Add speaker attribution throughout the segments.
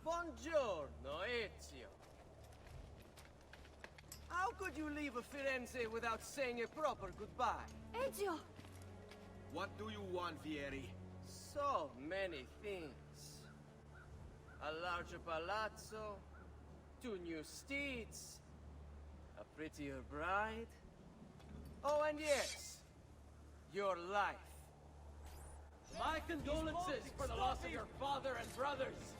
Speaker 1: Buongiorno, Ezio. How could you leave a Firenze without saying a proper goodbye?
Speaker 2: Ezio!
Speaker 3: What do you want, Vieri?
Speaker 1: So many things. A larger palazzo, 2 new steeds, a prettier bride. Oh, and yes, your life.
Speaker 4: My condolences for the loss of your father and brothers.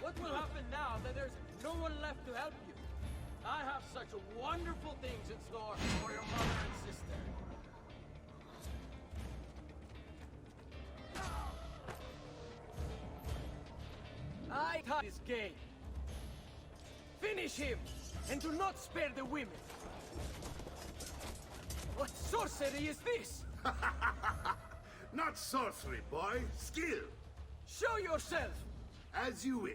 Speaker 4: What will happen now that there's no one left to help you? I have such wonderful things in store for your mother and sister.
Speaker 1: I taught this game. Finish him, and do not spare the women. What sorcery is this?
Speaker 5: Not sorcery, boy. Skill.
Speaker 1: Show yourself!
Speaker 5: As you wish.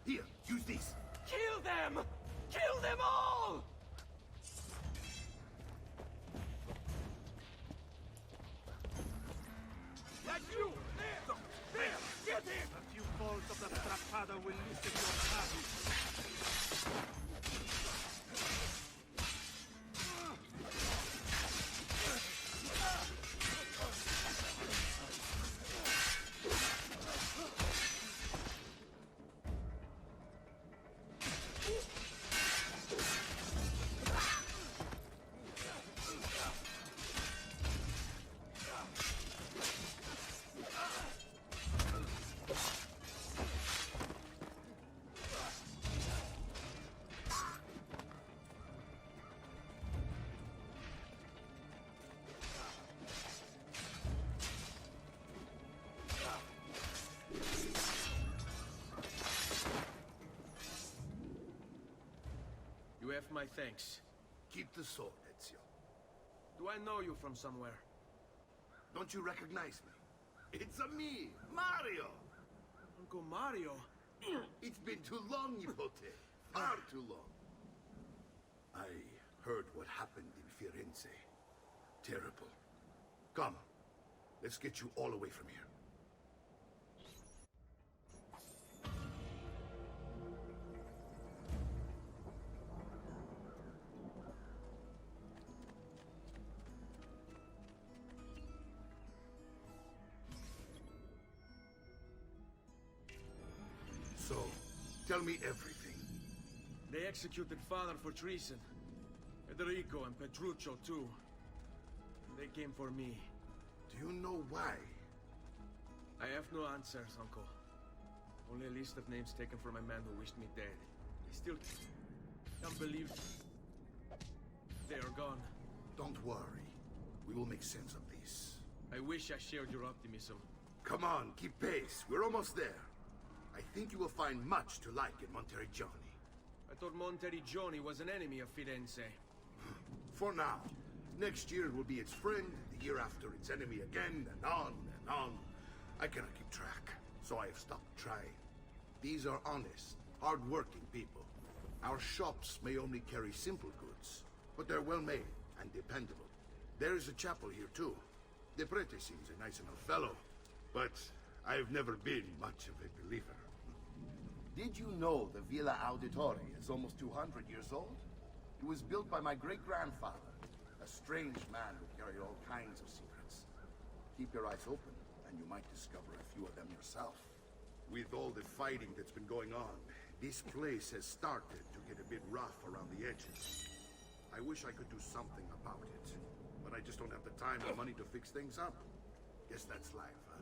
Speaker 5: Here, use this.
Speaker 1: Kill them! Kill them all!
Speaker 4: That's you! There! There! Get him!
Speaker 6: A few falls of the Strappada will loosen your tongue.
Speaker 3: You have my thanks.
Speaker 5: Keep the sword, Ezio.
Speaker 3: Do I know you from somewhere?
Speaker 5: Don't you recognize me? It's a me, Mario!
Speaker 3: Uncle Mario?
Speaker 5: It's been too long, Nipote. Far too long. I heard what happened in Firenze. Terrible. Come, let's get you all away from here. So, tell me everything.
Speaker 3: They executed father for treason. Federico and Petruccio too. They came for me.
Speaker 5: Do you know why?
Speaker 3: I have no answers, Uncle. Only a list of names taken from a man who wished me dead. I still can't believe they are gone.
Speaker 5: Don't worry. We will make sense of this.
Speaker 3: I wish I shared your optimism.
Speaker 5: Come on, keep pace. We're almost there. I think you will find much to like in Monteriggioni.
Speaker 3: I thought Monteriggioni was an enemy of Firenze.
Speaker 5: For now. Next year it will be its friend, the year after its enemy again, and on and on. I cannot keep track, so I have stopped trying. These are honest, hard-working people. Our shops may only carry simple goods, but they're well-made and dependable. There is a chapel here, too. The prete seems a nice enough fellow, but I've never been much of a believer.
Speaker 7: Did you know the Villa Auditore is almost 200 years old? It was built by my great-grandfather, a strange man who carried all kinds of secrets. Keep your eyes open, and you might discover a few of them yourself.
Speaker 5: With all the fighting that's been going on, this place has started to get a bit rough around the edges. I wish I could do something about it, but I just don't have the time or money to fix things up. Guess that's life, huh?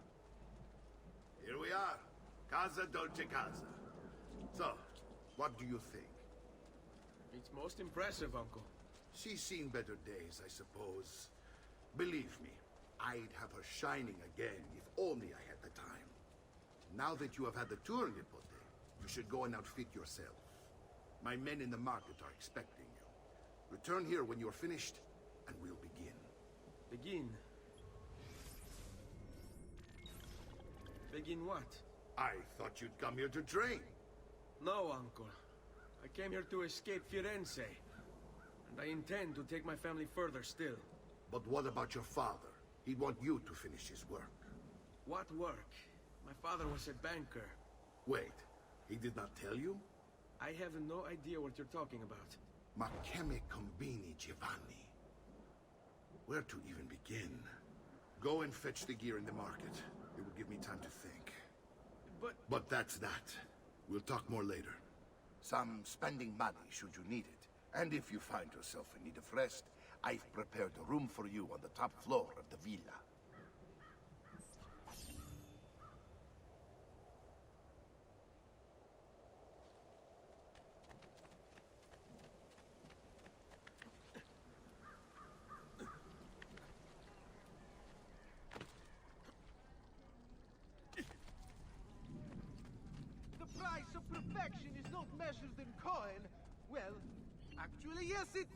Speaker 5: Here we are. Casa Dolce Casa. So, what do you think?
Speaker 3: It's most impressive, Uncle.
Speaker 5: She's seen better days, I suppose. Believe me, I'd have her shining again if only I had the time. Now that you have had the tour, Nipote, you should go and outfit yourself. My men in the market are expecting you. Return here when you're finished, and we'll begin.
Speaker 3: Begin? Begin what?
Speaker 5: I thought you'd come here to train.
Speaker 3: No, Uncle. I came here to escape Firenze. And I intend to take my family further still.
Speaker 5: But what about your father? He'd want you to finish his work.
Speaker 3: What work? My father was a banker.
Speaker 5: Wait, he did not tell you?
Speaker 3: I have no idea what you're talking about.
Speaker 5: Ma che me combini, Giovanni? Where to even begin? Go and fetch the gear in the market. It will give me time to think. But that's that. We'll talk more later. Some spending money should you need it. And if you find yourself in need of rest, I've prepared a room for you on the top floor of the villa.
Speaker 6: The price of perfection is not measured in coin. Well, actually, yes, it...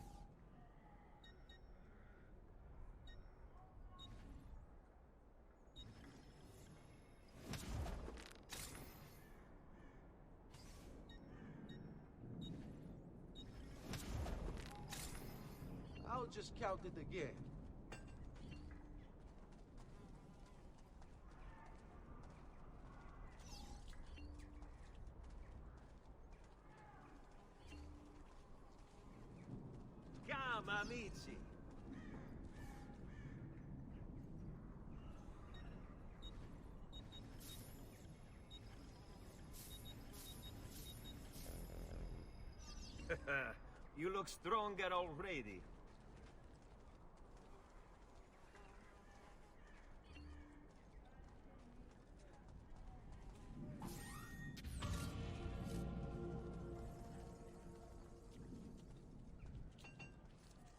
Speaker 6: I'll just count it again. Come, amici.
Speaker 2: You look stronger already.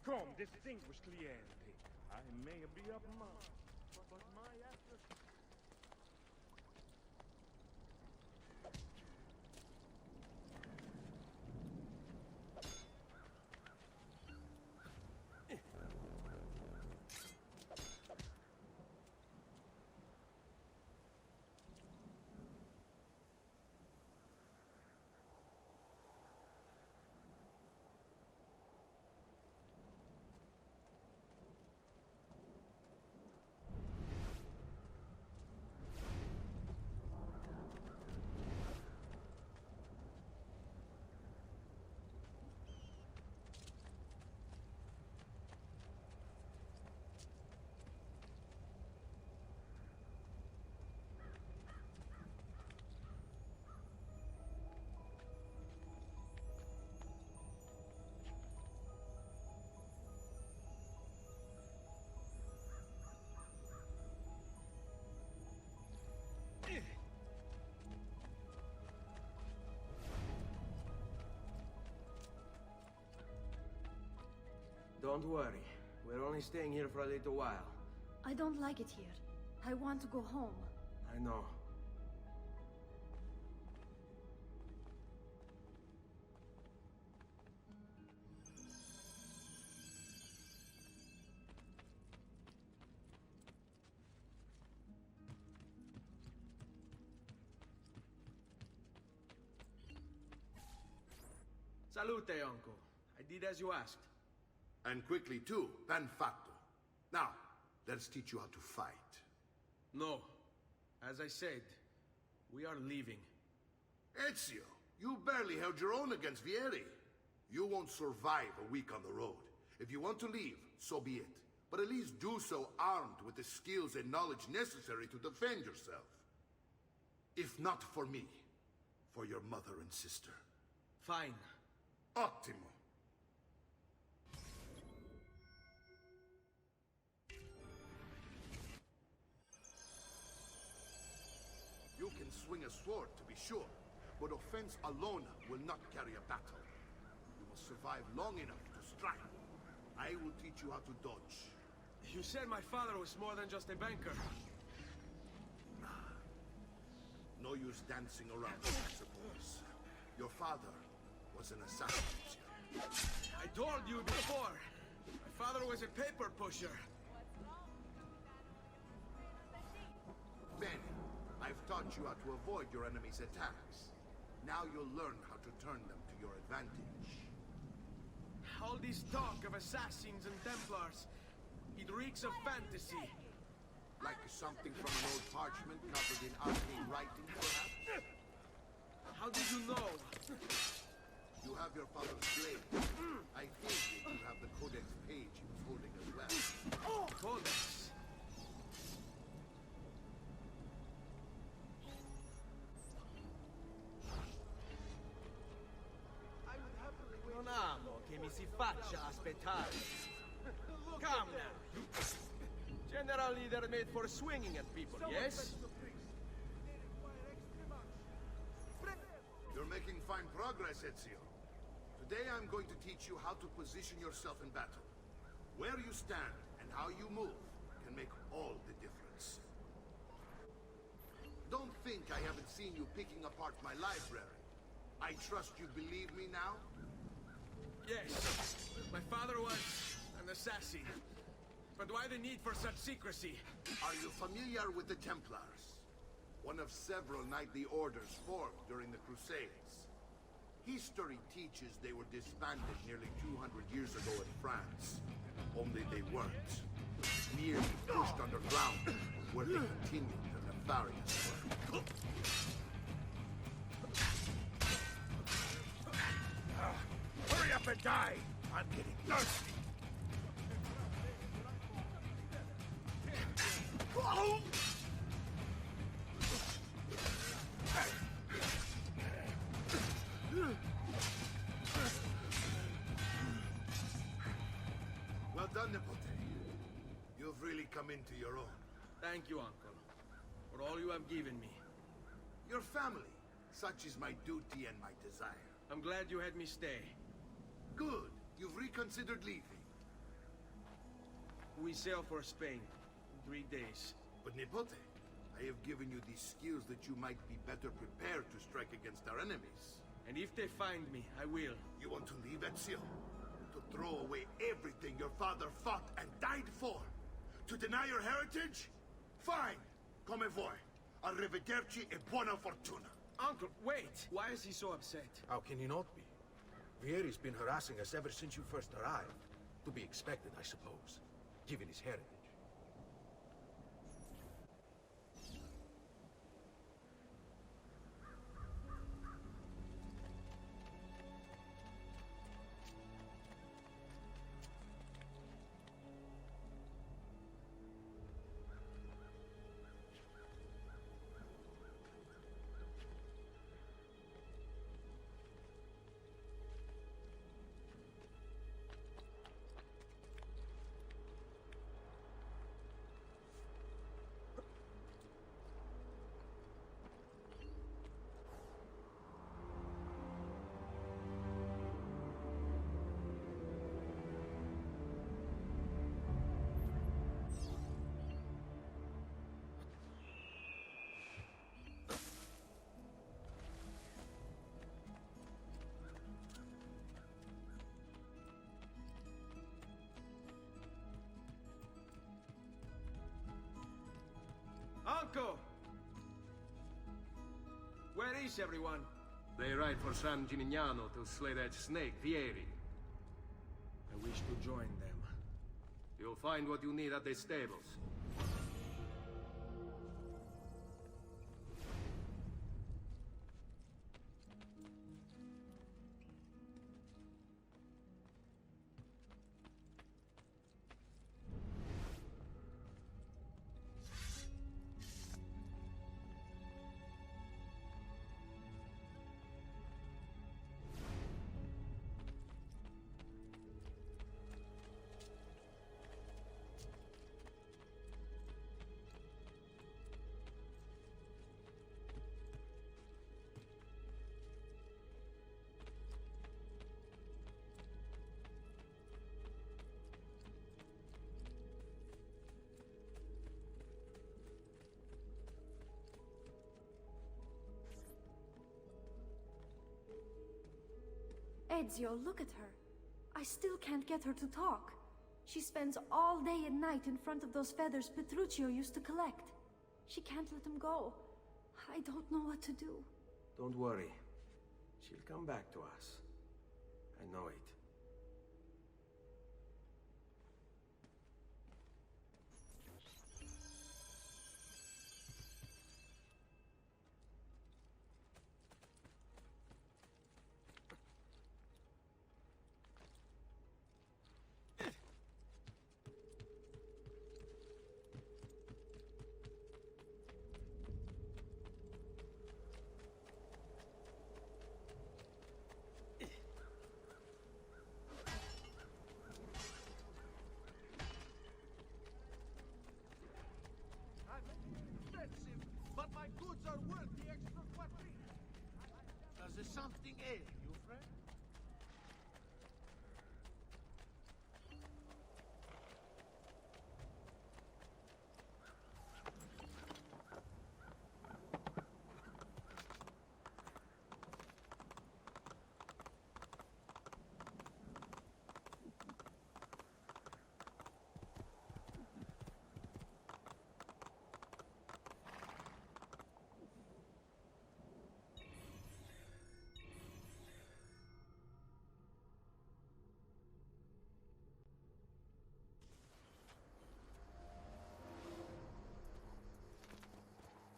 Speaker 6: Come, distinguished cliente. I may be of mine, but my after...
Speaker 3: Don't worry. We're only staying here for a little while.
Speaker 8: I don't like it here. I want to go home.
Speaker 3: I know. Salute, uncle. I did as you asked.
Speaker 5: And quickly too, ben fatto. Now, let's teach you how to fight.
Speaker 3: No. As I said, we are leaving.
Speaker 5: Ezio, you barely held your own against Vieri. You won't survive a week on the road. If you want to leave, so be it. But at least do so armed with the skills and knowledge necessary to defend yourself. If not for me, for your mother and sister.
Speaker 3: Fine.
Speaker 5: Ottimo. You can swing a sword, to be sure, but offense alone will not carry a battle. You must survive long enough to strike. I will teach you how to dodge.
Speaker 3: You said my father was more than just a banker.
Speaker 5: No use dancing around, I suppose. Your father was an assassin.
Speaker 3: I told you before. My father was a paper pusher.
Speaker 5: Bene, I've taught you how to avoid your enemy's attacks. Now you'll learn how to turn them to your advantage.
Speaker 3: All this talk of assassins and Templars, it reeks of fantasy.
Speaker 5: Like something from an old parchment covered in arcane
Speaker 3: How did you know?
Speaker 5: You have your father's blade. I think that you have the codex page he was holding as well.
Speaker 3: Codex.
Speaker 2: Non amo che mi si faccia aspettare. Come now. General leader made for swinging at people, yes?
Speaker 5: You're making fine progress, Ezio. Today I'm going to teach you how to position yourself in battle. Where you stand and how you move can make all the difference. Don't think I haven't seen you picking apart my library. I trust you believe me now?
Speaker 3: Yes. My father was an assassin. But why the need for such secrecy?
Speaker 5: Are you familiar with the Templars? One of several knightly orders formed during the Crusades. History teaches they were disbanded nearly 200 years ago in France. Only they weren't. Merely pushed underground, where they continued their nefarious work.
Speaker 3: Hurry up and die! I'm getting thirsty!
Speaker 5: Well done, Nipote. You've really come into your own.
Speaker 3: Thank you, Uncle, for all you have given me.
Speaker 5: Your family. Such is my duty and my desire.
Speaker 3: I'm glad you had me stay.
Speaker 5: Good. You've reconsidered leaving.
Speaker 3: We sail for Spain in 3 days.
Speaker 5: But Nipote, I have given you these skills that you might be better prepared to strike against our enemies.
Speaker 3: And if they find me, I will.
Speaker 5: You want to leave, Ezio? To throw away everything your father fought and died for? To deny your heritage? Fine. Come voi. Arrivederci e buona fortuna.
Speaker 3: Uncle, wait! Why is he so upset?
Speaker 9: How can he not be? Vieri's been harassing us ever since you first arrived. To be expected, I suppose, given his heritage.
Speaker 3: Uncle! Where is everyone?
Speaker 10: They ride for San Gimignano to slay that snake, Vieri.
Speaker 3: I wish to join them.
Speaker 10: You'll find what you need at the stables.
Speaker 8: Ezio, look at her. I still can't get her to talk. She spends all day and night in front of those feathers Petruchio used to collect. She can't let them go. I don't know what to do.
Speaker 3: Don't worry. She'll come back to us. I know it.
Speaker 7: Does something ail you, friend?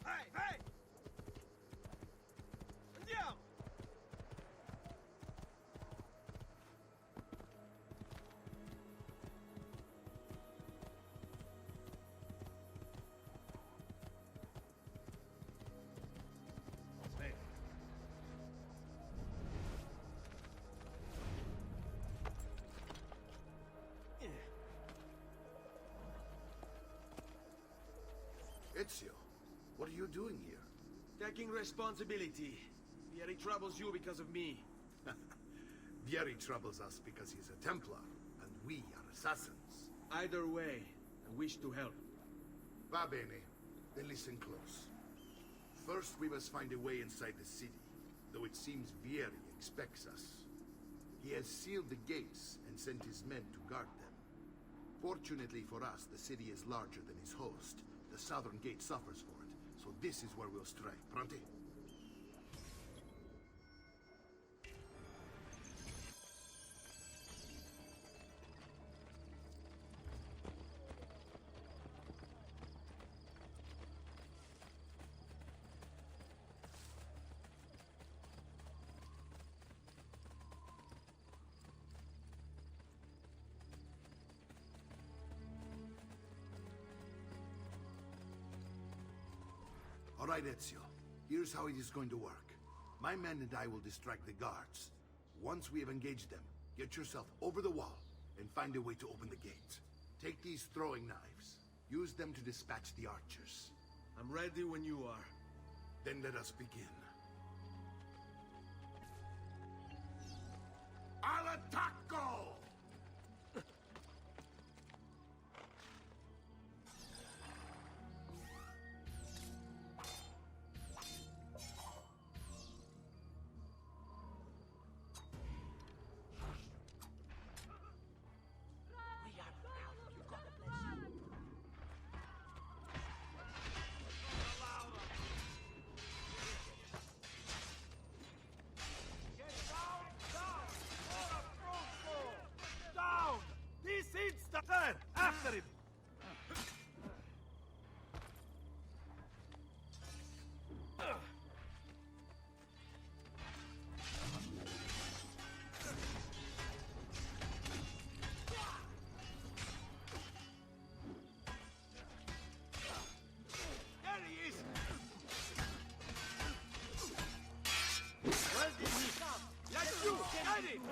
Speaker 2: Hey, hey! Andiamo!
Speaker 7: Bene.
Speaker 5: Ezio, what are you doing here?
Speaker 3: Taking responsibility. Vieri troubles you because of me.
Speaker 5: Vieri troubles us because he's a Templar, and we are assassins.
Speaker 3: Either way, I wish to help.
Speaker 5: Va bene. Then listen close. First, we must find a way inside the city, though it seems Vieri expects us. He has sealed the gates and sent his men to guard them. Fortunately for us, the city is larger than his host. The southern gate suffers for it, so this is where we'll strike. Pronti? All right, Ezio. Here's how it is going to work. My men and I will distract the guards. Once we have engaged them, get yourself over the wall and find a way to open the gate. Take these throwing knives. Use them to dispatch the archers.
Speaker 3: I'm ready when you are.
Speaker 5: Then let us begin. Al attacco!
Speaker 2: Sir, after him! There he is! Where did he come? Let's you! Get him!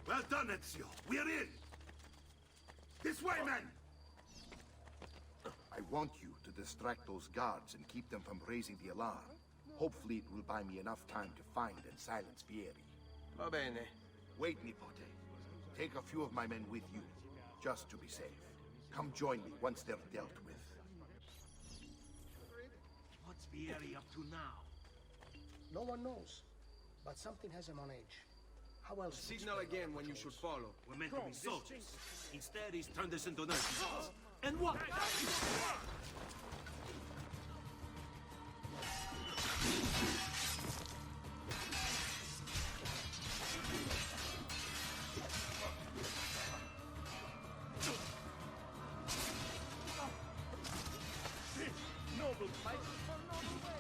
Speaker 5: Well done, Ezio. We are in. This way, men!
Speaker 7: I want you to distract those guards and keep them from raising the alarm. Hopefully it will buy me enough time to find and silence Vieri.
Speaker 2: Va bene.
Speaker 7: Wait, Nipote. Take a few of my men with you, just to be safe. Come join me once they're dealt with.
Speaker 2: What's Vieri up to now?
Speaker 11: No one knows, but something has him on edge. How else? to
Speaker 3: Signal
Speaker 11: explain
Speaker 3: again
Speaker 11: our
Speaker 3: when you should follow.
Speaker 2: We're meant to be soldiers. Instead, he's turned us into nurses. And what?
Speaker 6: Noble fight for noble way.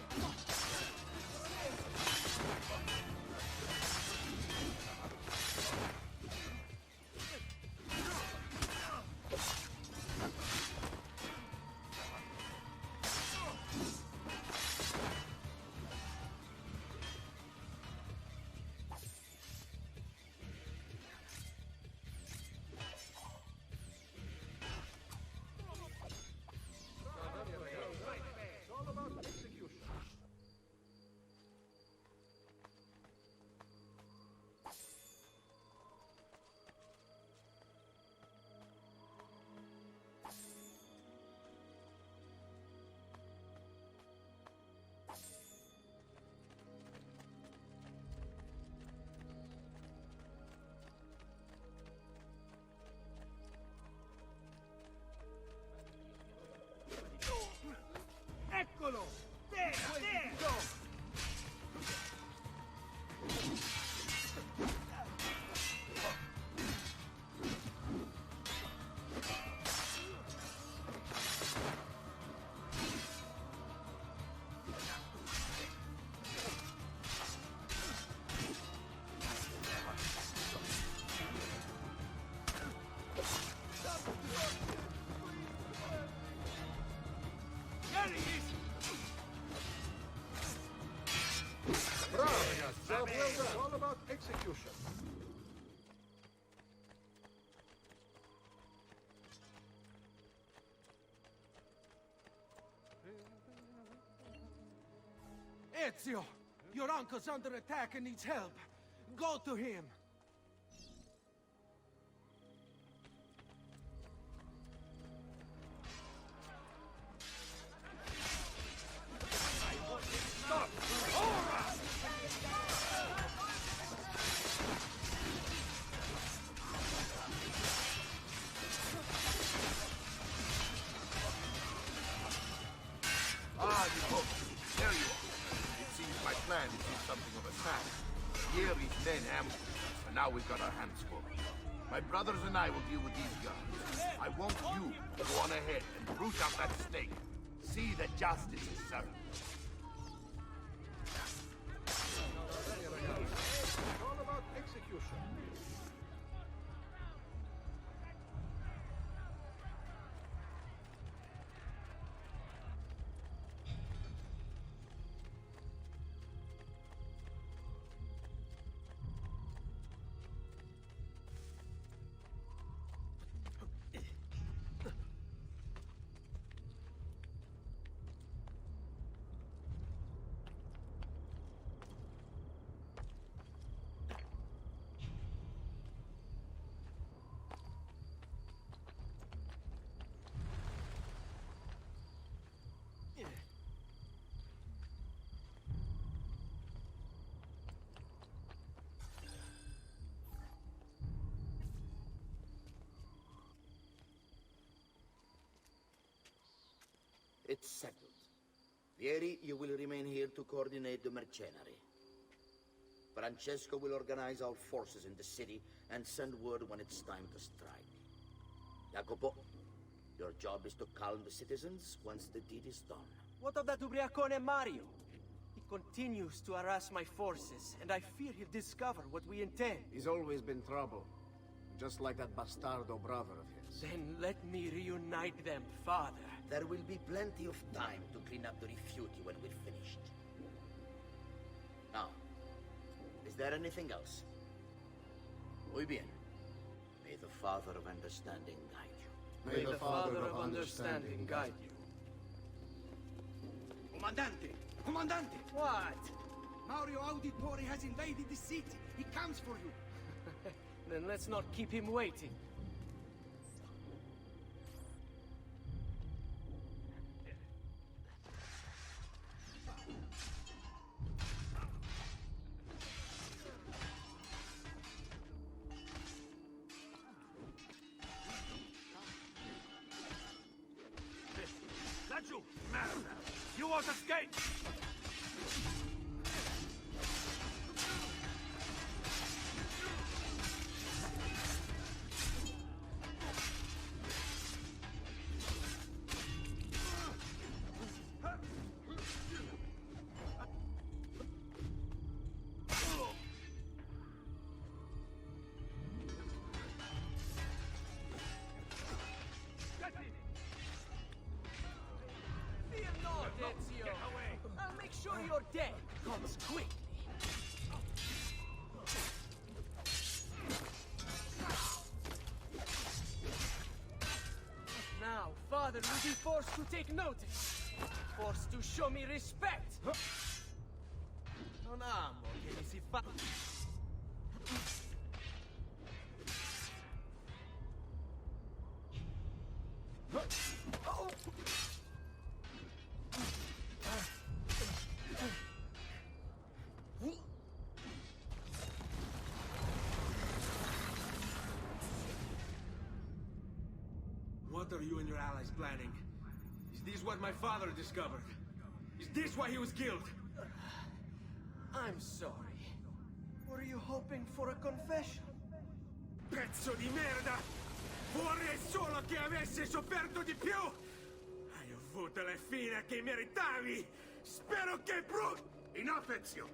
Speaker 2: Ezio! Your uncle's under attack and needs help. Go to him!
Speaker 7: Ah, Nico. There you are. It seems my plan is in something of a snag. Here is men ambushed us, and now we've got our hands full. My brothers and I will deal with these guards. I want you to go on ahead and root out that snake. See that justice is served.
Speaker 9: It's all about execution.
Speaker 12: It's settled. Vieri, you will remain here to coordinate the mercenary. Francesco will organize our forces in the city and send word when it's time to strike. Jacopo, your job is to calm the citizens once the deed is done.
Speaker 1: What of that ubriacone Mario? He continues to harass my forces, and I fear he'll discover what we intend.
Speaker 13: He's always been trouble. Just like that bastardo brother of his.
Speaker 1: Then let me reunite them, father.
Speaker 12: There will be plenty of time to clean up the rifiuti when we're finished. Now, is there anything else? Muy bien. May the Father of Understanding guide you.
Speaker 1: May the Father of Understanding guide you.
Speaker 2: Comandante! Comandante!
Speaker 1: What?
Speaker 2: Mario Auditore has invaded the city. He comes for you.
Speaker 1: Then let's not keep him waiting.
Speaker 6: Laggiù! Merda! You won't escape!
Speaker 1: Fear not, Ezio! I'll make sure your death comes quickly. Now, father will be forced to take notice. Forced to show me respect.
Speaker 2: Non amo che mi si fa...
Speaker 3: What are you and your allies planning? Is this what my father discovered? Is this why he was killed?
Speaker 1: I'm sorry. Were you hoping for a confession?
Speaker 3: Pezzo di merda! Vorrei solo che avessi sofferto di più! Hai avuto la fine che meritavi! Spero che
Speaker 5: Enough, Ezio!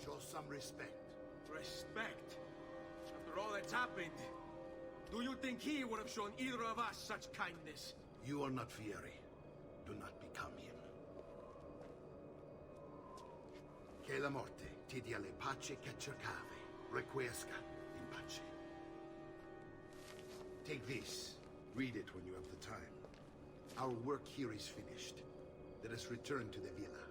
Speaker 5: Show some respect.
Speaker 3: Respect? After all that's happened, do you think he would have shown either of us such kindness?
Speaker 5: You are not Fieri. Do not become him. Che la morte ti dia le pace che cercavi. Requiesca in pace. Take this. Read it when you have the time. Our work here is finished. Let us return to the villa.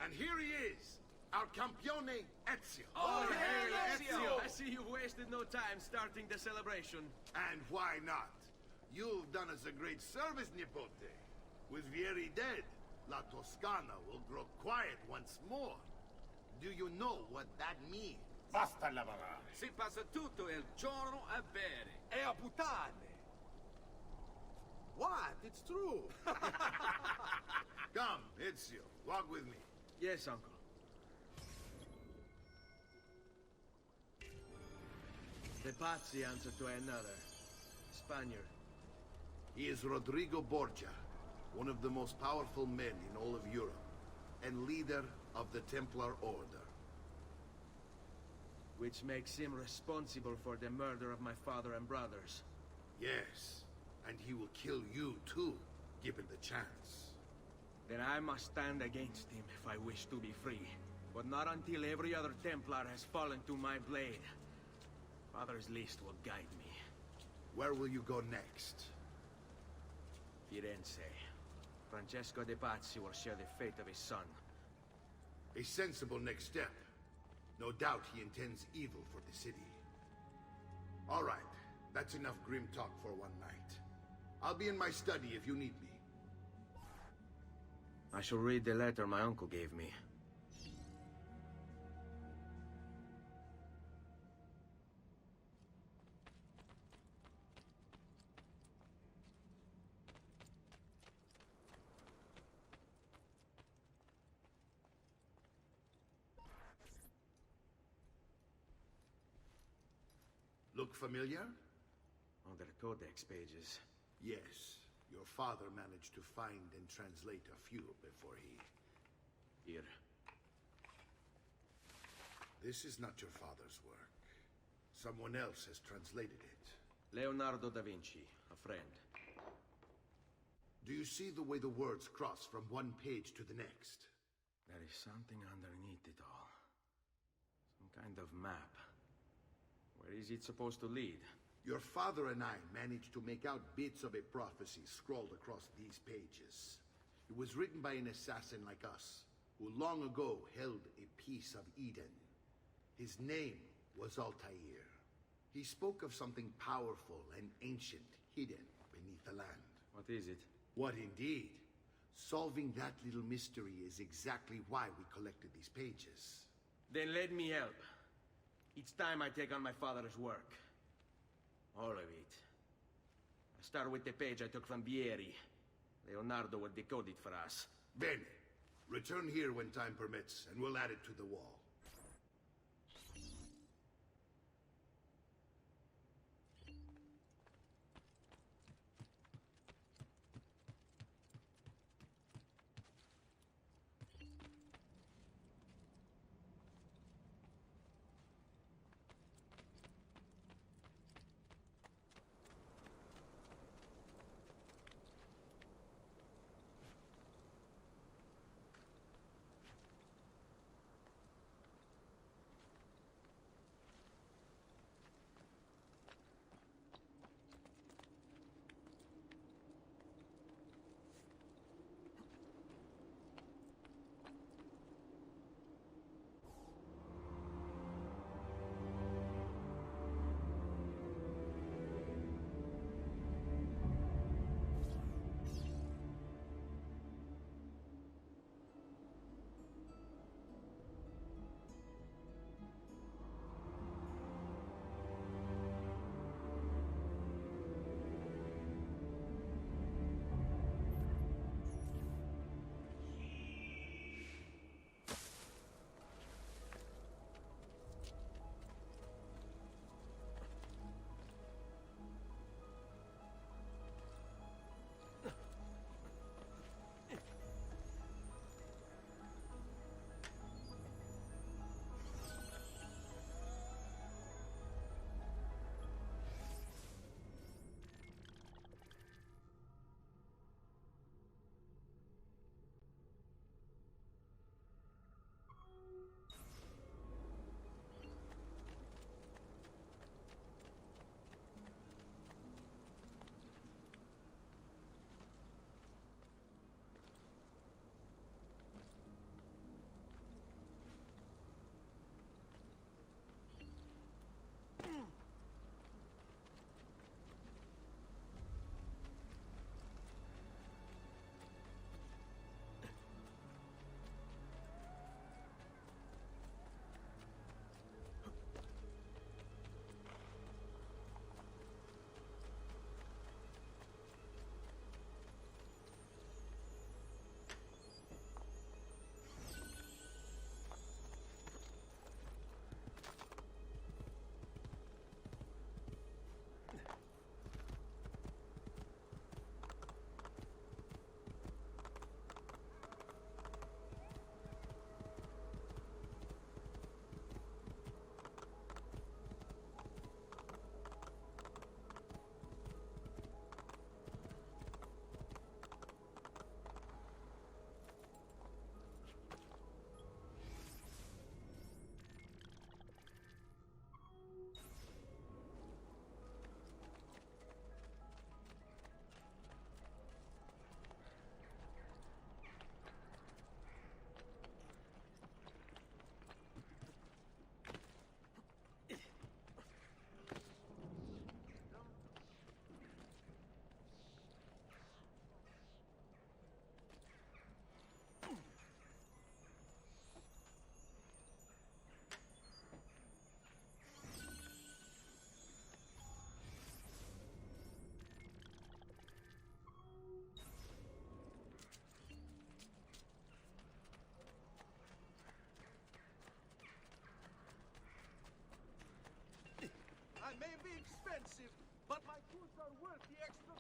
Speaker 5: And here he is, our campione Ezio.
Speaker 3: Oh, hey, Ezio! I see you've wasted no time starting the celebration.
Speaker 5: And why not? You've done us a great service, Nipote. With Vieri dead, La Toscana will grow quiet once more. Do you know what that means?
Speaker 9: Basta lavorare.
Speaker 14: Si passa tutto il giorno a bere.
Speaker 9: E a puttane. What? It's true.
Speaker 5: Come, Ezio, walk with me.
Speaker 3: Yes, uncle. The Pazzi answer to another. Spaniard.
Speaker 5: He is Rodrigo Borgia, one of the most powerful men in all of Europe, and leader of the Templar Order.
Speaker 3: Which makes him responsible for the murder of my father and brothers.
Speaker 5: Yes, and he will kill you too, given the chance.
Speaker 3: Then I must stand against him if I wish to be free. But not until every other Templar has fallen to my blade. Father's list will guide me.
Speaker 5: Where will you go next?
Speaker 3: Firenze. Francesco de Pazzi will share the fate of his son.
Speaker 5: A sensible next step. No doubt he intends evil for the city. All right, that's enough grim talk for one night. I'll be in my study if you need me.
Speaker 3: I shall read the letter my uncle gave me.
Speaker 5: Look familiar?
Speaker 3: On their codex pages.
Speaker 5: Yes. Your father managed to find and translate a few before he...
Speaker 3: Here.
Speaker 5: This is not your father's work. Someone else has translated it.
Speaker 3: Leonardo da Vinci, a friend.
Speaker 5: Do you see the way the words cross from one page to the next?
Speaker 3: There is something underneath it all. Some kind of map. Where is it supposed to lead?
Speaker 5: Your father and I managed to make out bits of a prophecy scrawled across these pages. It was written by an assassin like us, who long ago held a piece of Eden. His name was Altair. He spoke of something powerful and ancient hidden beneath the land.
Speaker 3: What is it?
Speaker 5: What indeed? Solving that little mystery is exactly why we collected these pages.
Speaker 3: Then let me help. It's time I take on my father's work. All of it. I'll start with the page I took from Vieri. Leonardo will decode it for us.
Speaker 5: Bene. Return here when time permits, and we'll add it to the wall.
Speaker 2: expensive, but my goods are worth the extra...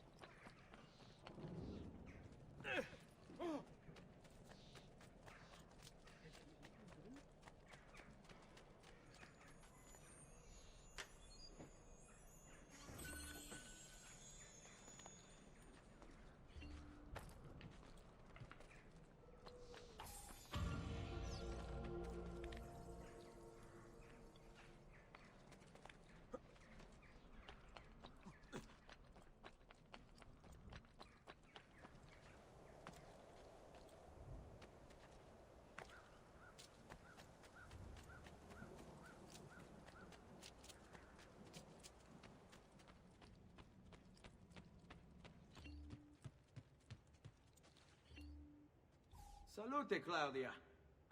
Speaker 3: Salute, Claudia.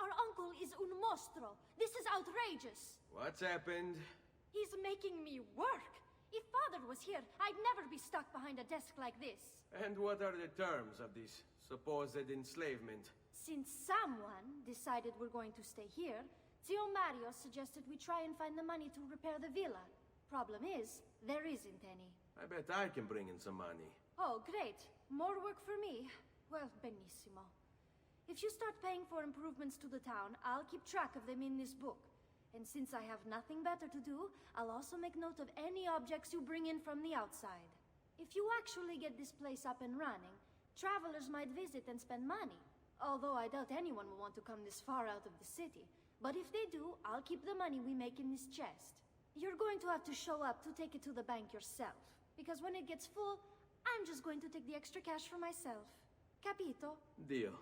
Speaker 8: Our uncle is un mostro. This is outrageous.
Speaker 3: What's happened?
Speaker 8: He's making me work. If father was here, I'd never be stuck behind a desk like this.
Speaker 3: And what are the terms of this supposed enslavement?
Speaker 8: Since someone decided we're going to stay here, Zio Mario suggested we try and find the money to repair the villa. Problem is, there isn't any.
Speaker 3: I bet I can bring in some money.
Speaker 8: Oh, great. More work for me. Well, benissimo. If you start paying for improvements to the town, I'll keep track of them in this book. And since I have nothing better to do, I'll also make note of any objects you bring in from the outside. If you actually get this place up and running, travelers might visit and spend money. Although I doubt anyone will want to come this far out of the city. But if they do, I'll keep the money we make in this chest. You're going to have to show up to take it to the bank yourself. Because when it gets full, I'm just going to take the extra cash for myself. Capito?
Speaker 3: Deal.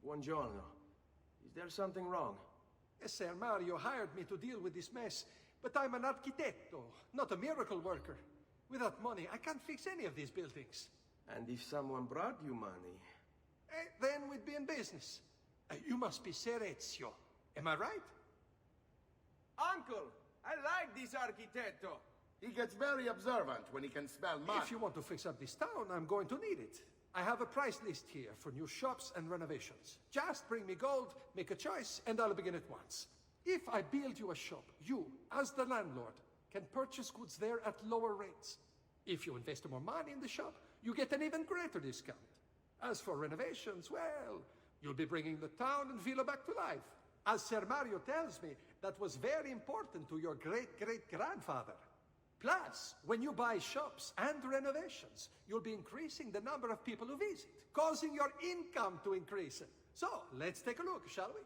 Speaker 3: Buongiorno. Is there something wrong?
Speaker 15: Ser Mario hired me to deal with this mess, but I'm an architetto, not a miracle worker. Without money, I can't fix any of these buildings.
Speaker 3: And if someone brought you money?
Speaker 15: Then we'd be in business. You must be Ser Ezio. Am I right?
Speaker 2: Uncle, I like this architetto.
Speaker 7: He gets very observant when he can smell mud.
Speaker 15: If you want to fix up this town, I'm going to need it. I have a price list here for new shops and renovations. Just bring me gold, make a choice, and I'll begin at once. If I build you a shop, you, as the landlord, can purchase goods there at lower rates. If you invest more money in the shop, you get an even greater discount. As for renovations, well, you'll be bringing the town and villa back to life. As Ser Mario tells me, that was very important to your great-great-grandfather. Plus, when you buy shops and renovations, you'll be increasing the number of people who visit, causing your income to increase. So, let's take a look, shall we?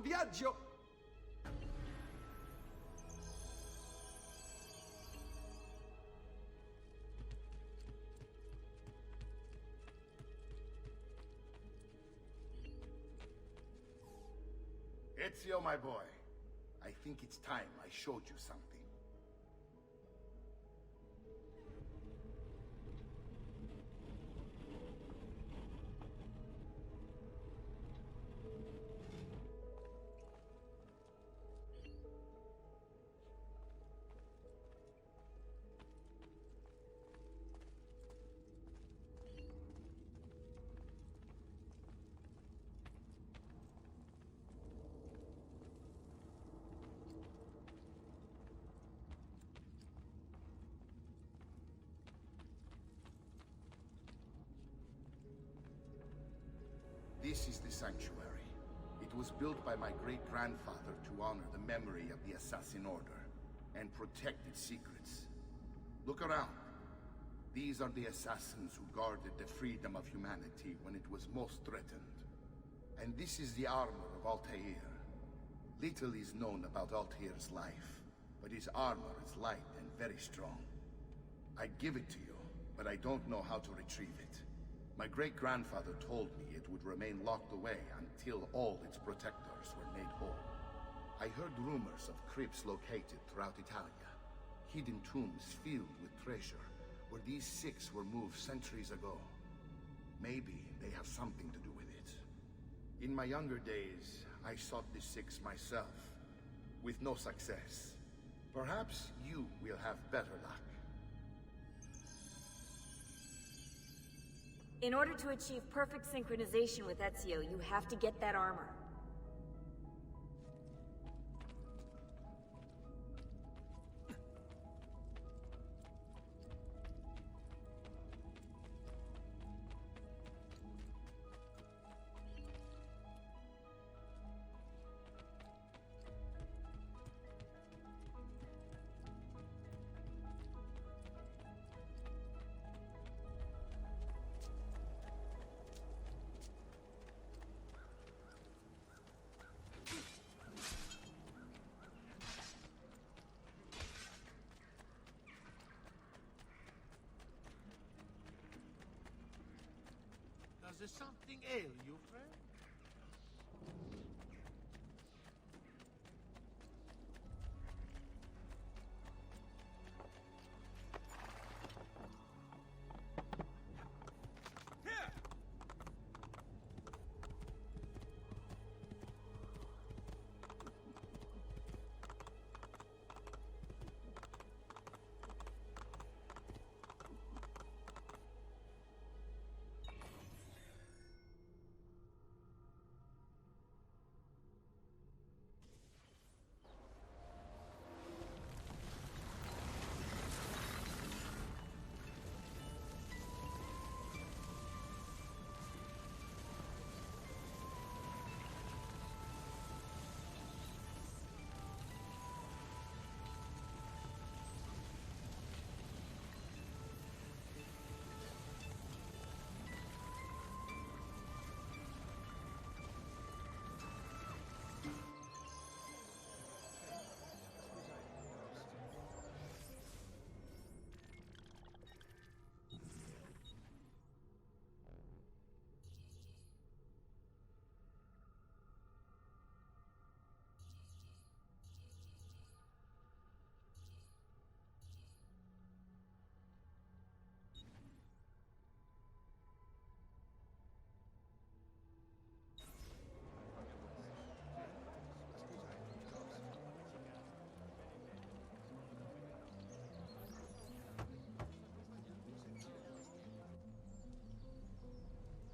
Speaker 15: Buon viaggio!
Speaker 7: Ezio, my boy. I think it's time I showed you something. This is the sanctuary. It was built by my great-grandfather to honor the memory of the Assassin Order and protect its secrets. Look around. These are the assassins who guarded the freedom of humanity when it was most threatened. And this is the armor of Altair. Little is known about Altair's life, but his armor is light and very strong. I'd give it to you, but I don't know how to retrieve it. My great-grandfather told me it would remain locked away until all its protectors were made whole. I heard rumors of crypts located throughout Italia, hidden tombs filled with treasure, where these six were moved centuries ago. Maybe they have something to do with it. In my younger days, I sought the six myself, with no success. Perhaps you will have better luck.
Speaker 16: In order to achieve perfect synchronization with Ezio, you have to get that armor.
Speaker 9: Does something ail you, friend?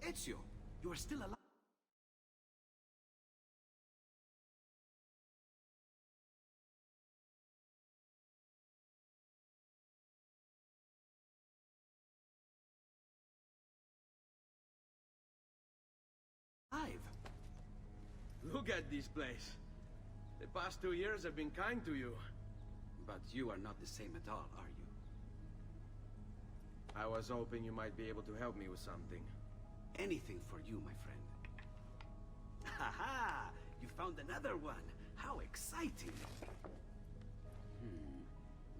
Speaker 14: Ezio, you are still alive.
Speaker 3: Look at this place. The past 2 years have been kind to you.
Speaker 14: But you are not the same at all, are you?
Speaker 3: I was hoping you might be able to help me with something.
Speaker 14: Anything for you, my friend. Ha ha! you found another one. How exciting.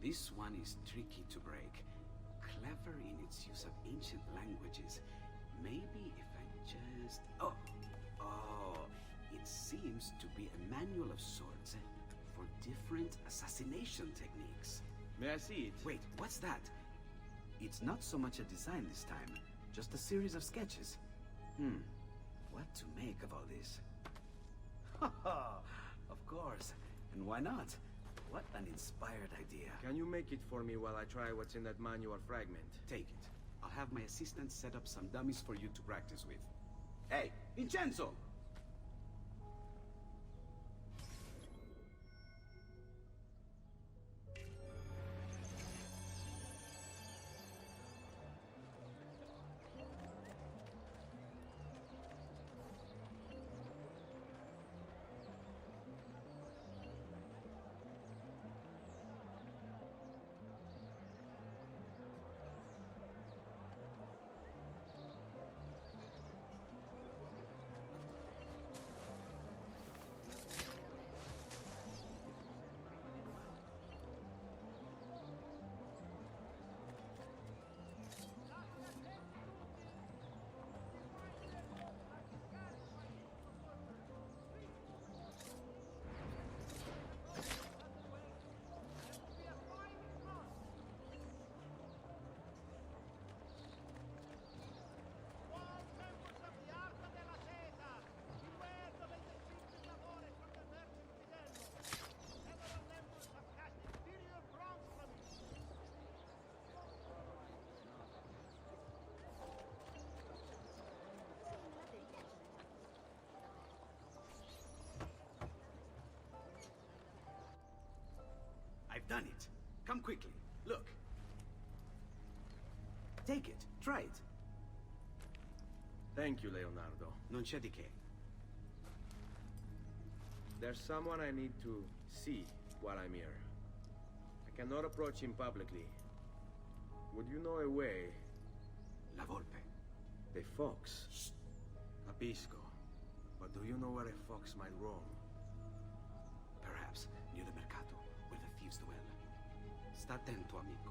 Speaker 14: This one is tricky to break. Clever in its use of ancient languages. Maybe if I just... Oh! It seems to be a manual of sorts for different assassination techniques.
Speaker 3: May I see it?
Speaker 14: Wait, what's that? It's not so much a design this time, just a series of sketches. What to make of all this? Of course. And why not? What an inspired idea.
Speaker 3: Can you make it for me while I try what's in that manual fragment?
Speaker 14: Take it. I'll have my assistant set up some dummies for you to practice with. Hey, Vincenzo! I've done it. Come quickly. Look. Take it. Try it.
Speaker 3: Thank you, Leonardo.
Speaker 14: Non c'è di che.
Speaker 3: There's someone I need to see while I'm here. I cannot approach him publicly. Would you know a way?
Speaker 14: La Volpe.
Speaker 3: The fox. Shh. Capisco. But do you know where a fox might roam?
Speaker 14: Perhaps near the mercato, where the thieves dwell. Sta attento, amico.